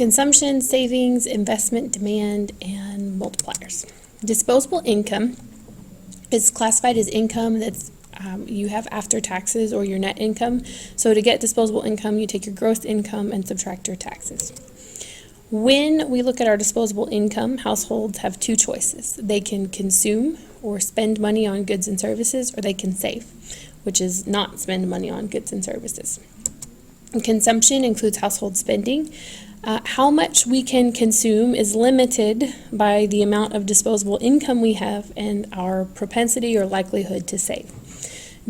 consumption, savings, investment, demand, and multipliers. Disposable income is classified as income that's you have after taxes or your net income. So to get disposable income, you take your gross income and subtract your taxes. When we look at our disposable income, households have two choices. They can consume or spend money on goods and services, or they can save, which is not spend money on goods and services. And consumption includes household spending. How much we can consume is limited by the amount of disposable income we have and our propensity or likelihood to save.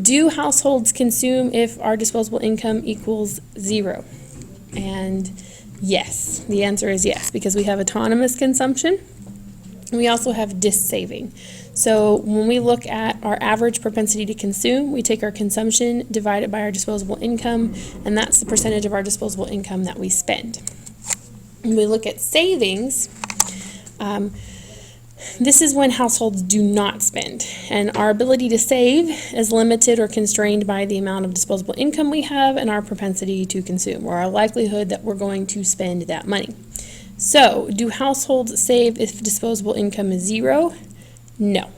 Do households consume if our disposable income equals 0? And yes, the answer is yes, because we have autonomous consumption. We also have dis-saving. So when we look at our average propensity to consume, we take our consumption divided by our disposable income, and that's the percentage of our disposable income that we spend. When we look at savings, this is when households do not spend, and our ability to save is limited or constrained by the amount of disposable income we have and our propensity to consume, or our likelihood that we're going to spend that money. So, do households save if disposable income is 0? No.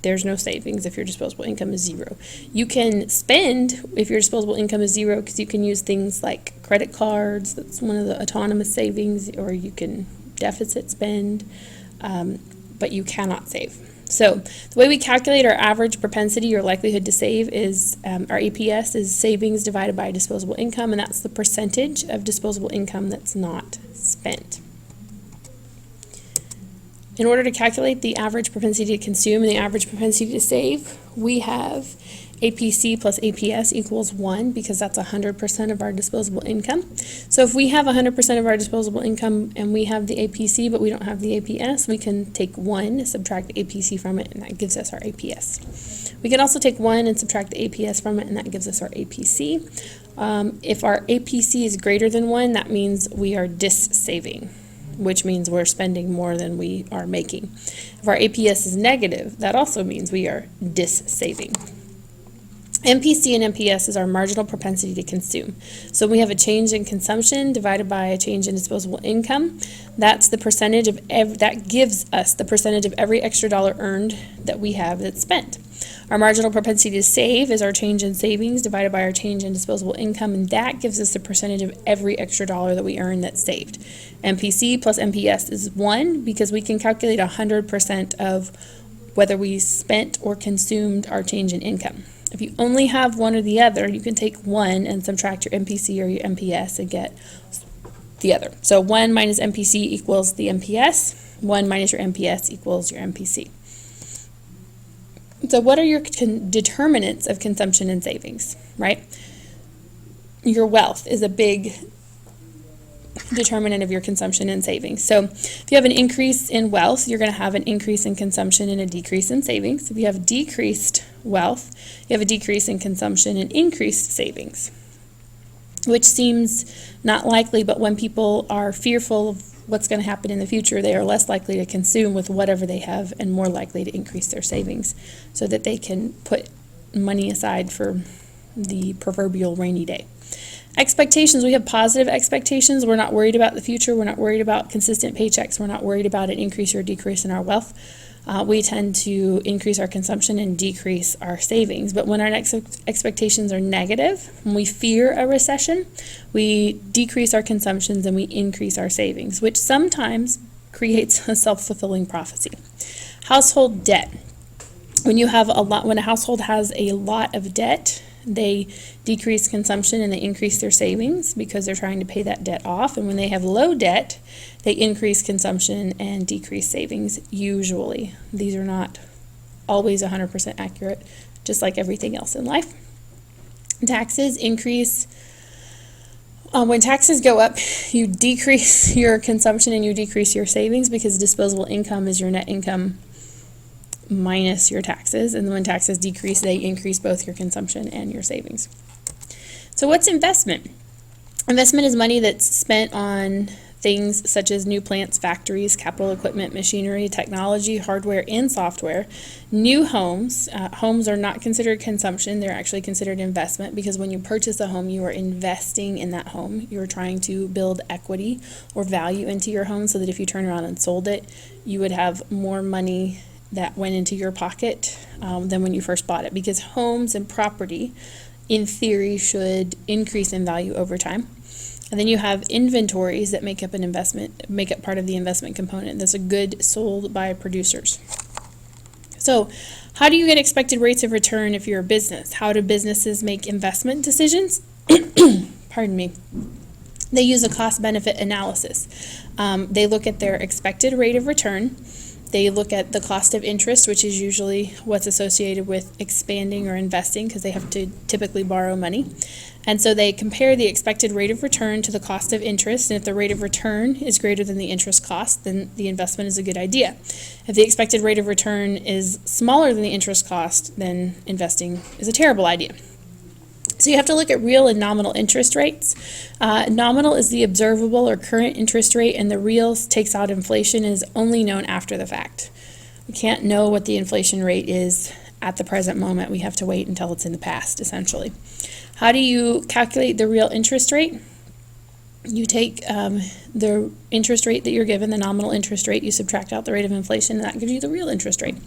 There's no savings if your disposable income is 0. You can spend if your disposable income is 0 because you can use things like credit cards. That's one of the autonomous savings, or you can deficit spend. But you cannot save. So the way we calculate our average propensity or likelihood to save is our APS is savings divided by disposable income, and that's the percentage of disposable income that's not spent. In order to calculate the average propensity to consume and the average propensity to save, we have APC plus APS equals 1 because that's 100% of our disposable income. So if we have 100% of our disposable income and we have the APC but we don't have the APS, we can take 1, subtract the APC from it, and that gives us our APS. We can also take 1 and subtract the APS from it, and that gives us our APC. If our APC is greater than 1, that means we are dis-saving, which means we're spending more than we are making. If our APS is negative, that also means we are dis-saving. MPC and MPS is our marginal propensity to consume. So we have a change in consumption divided by a change in disposable income. That's the percentage of that gives us the percentage of every extra dollar earned that we have that's spent. Our marginal propensity to save is our change in savings divided by our change in disposable income, and that gives us the percentage of every extra dollar that we earn that's saved. MPC plus MPS is 1 because we can calculate 100% of whether we spent or consumed our change in income. If you only have one or the other, you can take 1 and subtract your MPC or your MPS and get the other. So 1 minus MPC equals the MPS, 1 minus your MPS equals your MPC. So what are your determinants of consumption and savings, right? Your wealth is a big determinant of your consumption and savings. So if you have an increase in wealth, you're going to have an increase in consumption and a decrease in savings. If you have decreased wealth, you have a decrease in consumption and increased savings, which seems not likely, but when people are fearful of what's going to happen in the future, they are less likely to consume with whatever they have and more likely to increase their savings so that they can put money aside for the proverbial rainy day. Expectations, we have positive expectations. We're not worried about the future. We're not worried about consistent paychecks. We're not worried about an increase or decrease in our wealth. We tend to increase our consumption and decrease our savings. But when our expectations are negative, when we fear a recession, we decrease our consumptions and we increase our savings, which sometimes creates a self-fulfilling prophecy. Household debt. When a household has a lot of debt, they decrease consumption and they increase their savings because they're trying to pay that debt off. And when they have low debt, they increase consumption and decrease savings usually. These are not always 100% accurate, just like everything else in life. Taxes increase. When taxes go up, you decrease your consumption and you decrease your savings because disposable income is your net income minus your taxes, and when taxes decrease, they increase both your consumption and your savings. So what's investment? Investment is money that's spent on things such as new plants, factories, capital equipment, machinery, technology, hardware, and software. New homes, homes are not considered consumption, they're actually considered investment, because when you purchase a home, you are investing in that home. You're trying to build equity or value into your home so that if you turn around and sold it, you would have more money that went into your pocket than when you first bought it, because homes and property, in theory, should increase in value over time. And then you have inventories that make up part of the investment component. That's a good sold by producers. So how do you get expected rates of return if you're a business? How do businesses make investment decisions? Pardon me. They use a cost-benefit analysis. They look at their expected rate of return. They look at the cost of interest, which is usually what's associated with expanding or investing, because they have to typically borrow money. And so they compare the expected rate of return to the cost of interest, and if the rate of return is greater than the interest cost, then the investment is a good idea. If the expected rate of return is smaller than the interest cost, then investing is a terrible idea. So you have to look at real and nominal interest rates. Nominal is the observable or current interest rate, and the real takes out inflation and is only known after the fact. We can't know what the inflation rate is at the present moment. We have to wait until it's in the past, essentially. How do you calculate the real interest rate? You take the interest rate that you're given, the nominal interest rate, you subtract out the rate of inflation, and that gives you the real interest rate.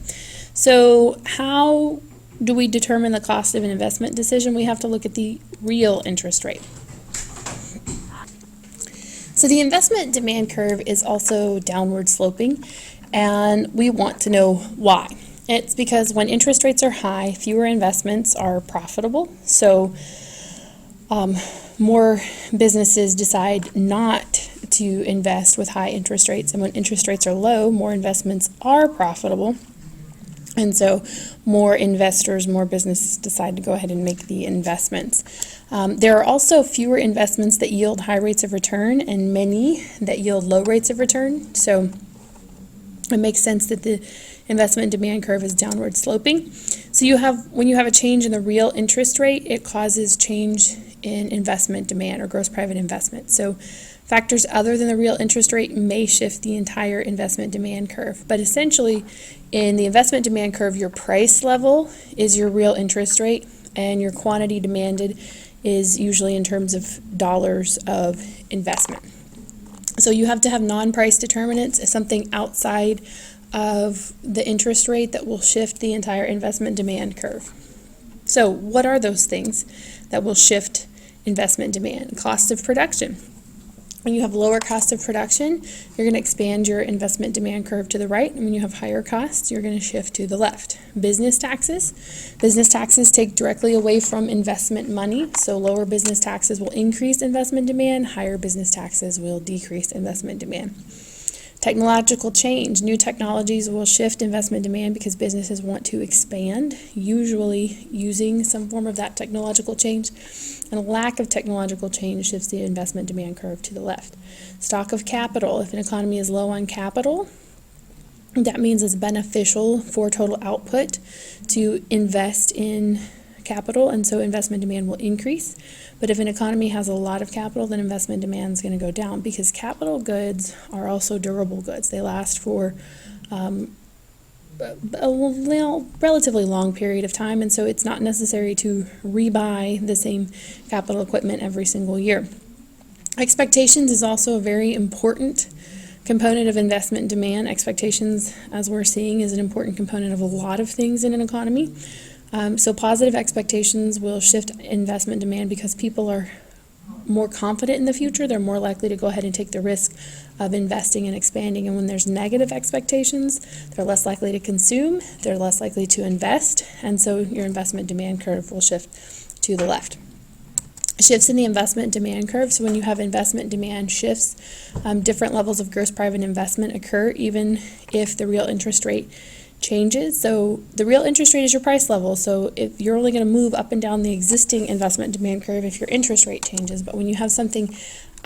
So how do we determine the cost of an investment decision? We have to look at the real interest rate. So the investment demand curve is also downward sloping, and we want to know why. It's because when interest rates are high, fewer investments are profitable. So more businesses decide not to invest with high interest rates, and when interest rates are low, more investments are profitable. And so more investors, more businesses decide to go ahead and make the investments. There are also fewer investments that yield high rates of return and many that yield low rates of return. So it makes sense that the investment demand curve is downward sloping. So when you have a change in the real interest rate, it causes change in investment demand or gross private investment. So factors other than the real interest rate may shift the entire investment demand curve. But essentially, in the investment demand curve, your price level is your real interest rate, and your quantity demanded is usually in terms of dollars of investment. So you have to have non-price determinants, something outside of the interest rate that will shift the entire investment demand curve. So what are those things that will shift investment demand? Cost of production. When you have lower cost of production, you're going to expand your investment demand curve to the right, and when you have higher costs, you're going to shift to the left. Business taxes. Business taxes take directly away from investment money, so lower business taxes will increase investment demand, higher business taxes will decrease investment demand. Technological change. New technologies will shift investment demand because businesses want to expand, usually using some form of that technological change. And a lack of technological change shifts the investment demand curve to the left. Stock of capital. If an economy is low on capital, that means it's beneficial for total output to invest in capital, and so investment demand will increase. But if an economy has a lot of capital, then investment demand is going to go down, because capital goods are also durable goods. They last for a relatively long period of time, and so it's not necessary to rebuy the same capital equipment every single year. Expectations is also a very important component of investment demand. Expectations, as we're seeing, is an important component of a lot of things in an economy. So positive expectations will shift investment demand because people are more confident in the future. They're more likely to go ahead and take the risk of investing and expanding. And when there's negative expectations, they're less likely to consume, they're less likely to invest, and so your investment demand curve will shift to the left. Shifts in the investment demand curve. So when you have investment demand shifts, different levels of gross private investment occur even if the real interest rate changes. So the real interest rate is your price level. So if you're only going to move up and down the existing investment demand curve if your interest rate changes. But when you have something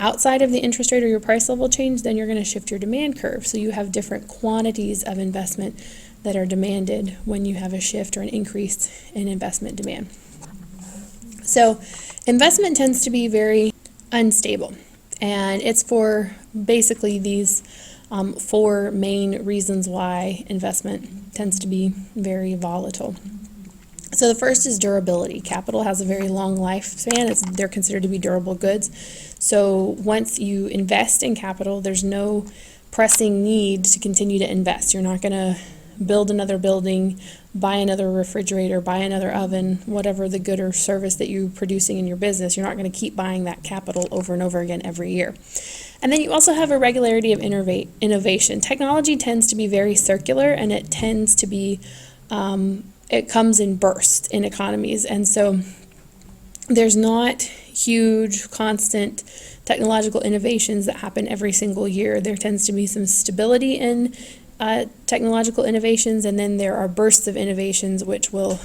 outside of the interest rate or your price level change, then you're going to shift your demand curve. So you have different quantities of investment that are demanded when you have a shift or an increase in investment demand. So investment tends to be very unstable, and it's for basically these four main reasons why investment tends to be very volatile. So the first is durability. Capital has a very long lifespan. They're considered to be durable goods. So once you invest in capital, there's no pressing need to continue to invest. You're not going to build another building, buy another refrigerator, buy another oven, whatever the good or service that you're producing in your business. You're not going to keep buying that capital over and over again every year. And then you also have a regularity of innovation. Technology tends to be very circular, and it tends to be it comes in bursts in economies. And so there's not huge, constant technological innovations that happen every single year. There tends to be some stability in technological innovations, and then there are bursts of innovations which will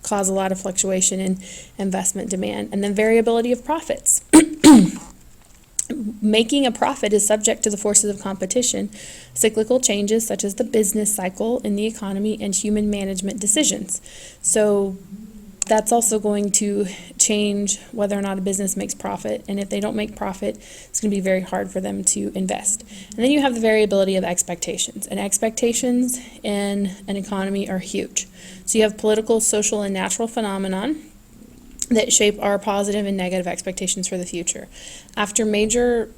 cause a lot of fluctuation in investment demand. And then variability of profits. Making a profit is subject to the forces of competition, cyclical changes such as the business cycle in the economy, and human management decisions. So that's also going to change whether or not a business makes profit. And if they don't make profit, it's going to be very hard for them to invest. And then you have the variability of expectations. And expectations in an economy are huge. So you have political, social, and natural phenomenon that shape our positive and negative expectations for the future. After major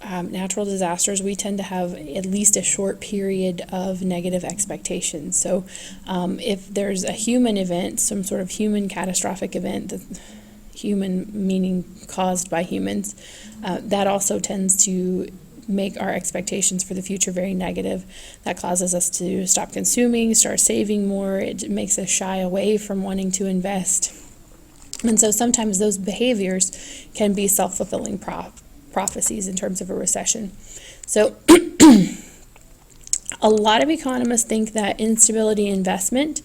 natural disasters, we tend to have at least a short period of negative expectations. So if there's a human event, some sort of human catastrophic event, human meaning caused by humans, that also tends to make our expectations for the future very negative. That causes us to stop consuming, start saving more. It makes us shy away from wanting to invest. And so sometimes those behaviors can be self-fulfilling prophecies in terms of a recession. So a lot of economists think that instability in investment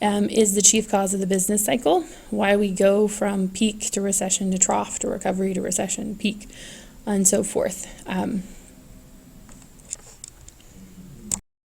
is the chief cause of the business cycle, why we go from peak to recession to trough to recovery to recession, peak, and so forth.